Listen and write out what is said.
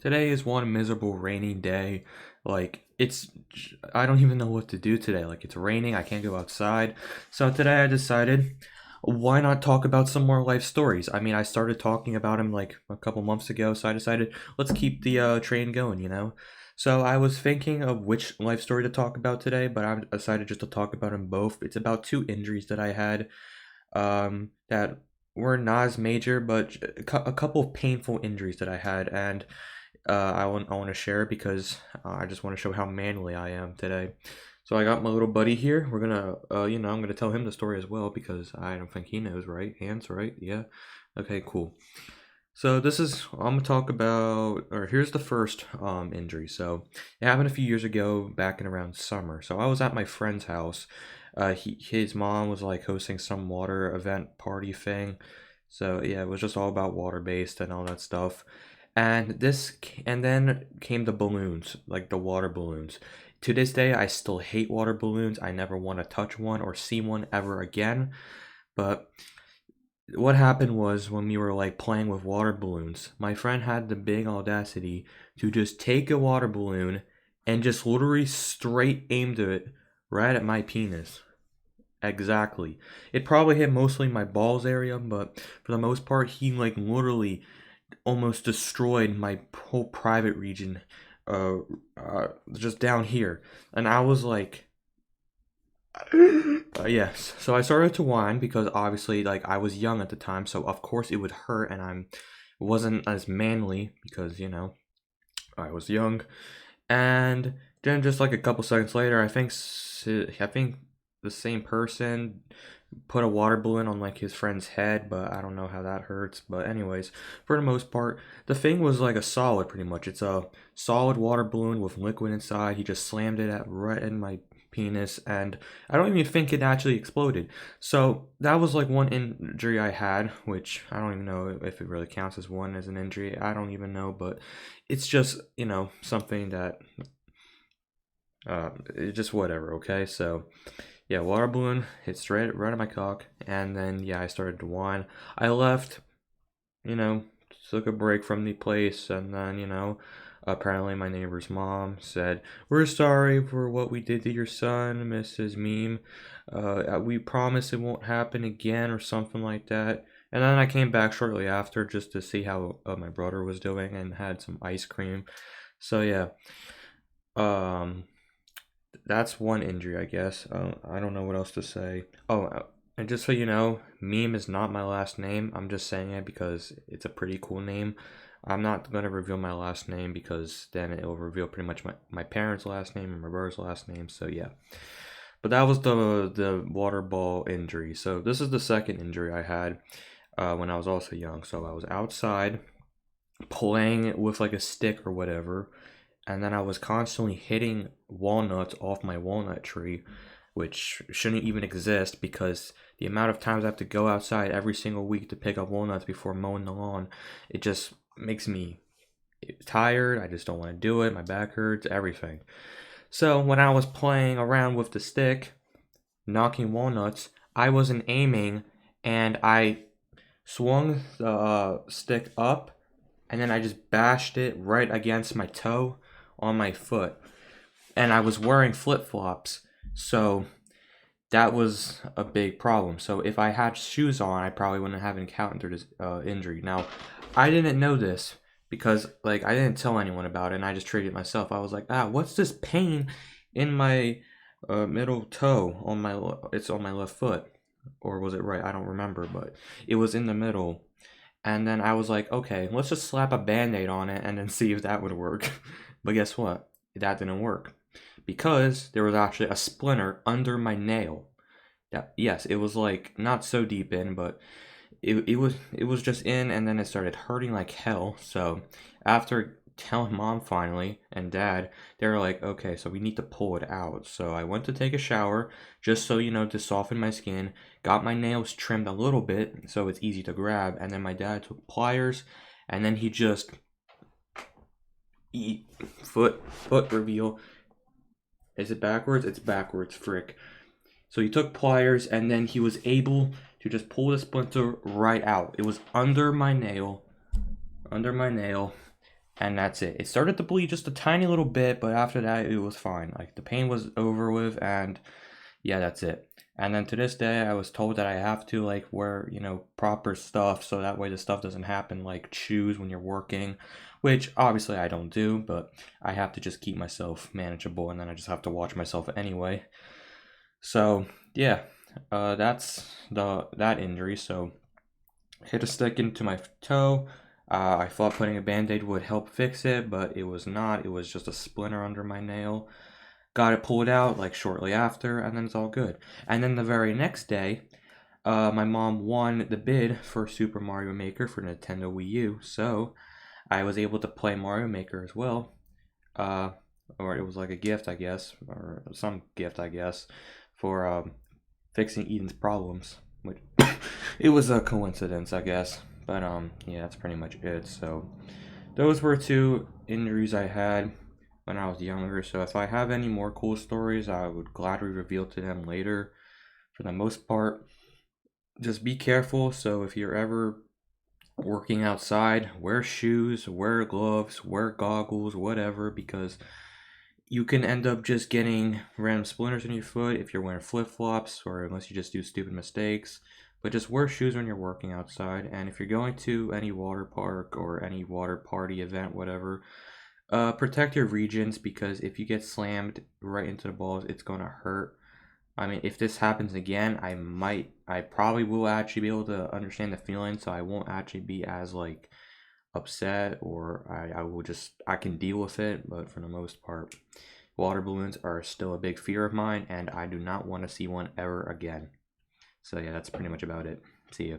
Today is one miserable rainy day. I don't even know what to do today. Like, it's raining, I can't go outside. So today I decided, why not talk about some more life stories? I mean, I started talking about them like a couple months ago, so I decided, let's keep the train going. So I was thinking of which life story to talk about today, but I decided just to talk about them both. It's about two injuries that I had that were not as major, but a couple of painful injuries that I had, and I want to share because I just want to show how manly I am today. So I got my little buddy here. We're gonna, I'm gonna tell him the story as well because I don't think he knows, right? Hands, right? Yeah. Okay, cool. So this is I'm gonna talk about, or here's the first injury. So it happened a few years ago, back in around summer. So I was at my friend's house. His mom was like hosting some water event party thing. So yeah, it was just all about water based and all that stuff. And then came the balloons, like the water balloons. To this day, I still hate water balloons. I never want to touch one or see one ever again. But what happened was when we were like playing with water balloons, my friend had the big audacity to just take a water balloon and just literally straight aimed it right at my penis. Exactly. It probably hit mostly my balls area, but for the most part, he like literally almost destroyed my whole private region, uh, just down here. And I was like, yes. So I started to whine because obviously, like, I was young at the time, so of course it would hurt, and I wasn't as manly because I was young. And then just like a couple seconds later, I think the same person put a water balloon on like his friend's head, but I don't know how that hurts. But anyways, for the most part, the thing was like a solid pretty much. It's a solid water balloon with liquid inside. He just slammed it at right in my penis, and I don't even think it actually exploded. So that was like one injury I had, which I don't even know if it really counts as one as an injury. I don't even know, but it's just something that it's just whatever. Okay, so yeah, water balloon hit straight right at my cock, and then yeah, I started to whine. I left, you know, took a break from the place, and then apparently my neighbor's mom said, "We're sorry for what we did to your son, Mrs. Meme. We promise it won't happen again," or something like that. And then I came back shortly after just to see how my brother was doing and had some ice cream. So yeah, um, that's one injury, I guess. I don't know what else to say. Oh, and just so you know, Meme is not my last name. I'm just saying it because it's a pretty cool name. I'm not going to reveal my last name because then it will reveal pretty much my parents' last name and my brother's last name. So yeah. But that was the water ball injury. So this is the second injury I had when I was also young. So I was outside playing with like a stick or whatever, and then I was constantly hitting walnuts off my walnut tree, which shouldn't even exist because the amount of times I have to go outside every single week to pick up walnuts before mowing the lawn, it just makes me tired. I just don't want to do it. My back hurts, everything. So when I was playing around with the stick, knocking walnuts, I wasn't aiming, and I swung the stick up, and then I just bashed it right against my toe on my foot. And I was wearing flip flops, so that was a big problem. So if I had shoes on, I probably wouldn't have encountered this injury. Now, I didn't know this because like I didn't tell anyone about it, and I just treated it myself. I was like, what's this pain in my middle toe on it's on my left foot, or was it right? I don't remember, but it was in the middle. And then I was like, okay, let's just slap a band-aid on it and then see if that would work. But guess what? That didn't work because there was actually a splinter under my nail. That, yes, it was like not so deep in, but it was just in, and then it started hurting like hell. So after telling mom finally and dad, they were like, okay, so we need to pull it out. So I went to take a shower just so to soften my skin, got my nails trimmed a little bit so it's easy to grab, and then my dad took pliers, and then he just foot reveal. Is it backwards? It's backwards, frick. So he took pliers, and then he was able to just pull the splinter right out. It was under my nail, and that's it. It started to bleed just a tiny little bit, but after that, it was fine. Like the pain was over with, and yeah, that's it. And then to this day, I was told that I have to like wear, proper stuff so that way the stuff doesn't happen, like shoes when you're working, which obviously I don't do, but I have to just keep myself manageable, and then I just have to watch myself anyway. So yeah, that's that injury. So hit a stick into my toe. I thought putting a band-aid would help fix it, but it was not. It was just a splinter under my nail. Got it pulled out like shortly after, and then it's all good. And then the very next day, my mom won the bid for Super Mario Maker for Nintendo Wii U, so I was able to play Mario Maker as well. Uh, or it was like a gift, I guess, or some gift, I guess, for fixing Eden's problems. Which it was a coincidence, I guess. But yeah, that's pretty much it. So those were two injuries I had when I was younger. So if I have any more cool stories, I would gladly reveal to them later. For the most part, just be careful. So if you're ever working outside, wear shoes, wear gloves, wear goggles, whatever, because you can end up just getting random splinters in your foot if you're wearing flip flops or unless you just do stupid mistakes. But just wear shoes when you're working outside. And if you're going to any water park or any water party event, whatever, protect your regions because if you get slammed right into the balls, it's gonna hurt. I mean, if this happens again, I probably will actually be able to understand the feeling, so I won't actually be as like upset, or I will just, I can deal with it, but for the most part, water balloons are still a big fear of mine, and I do not want to see one ever again. So yeah, that's pretty much about it. See ya.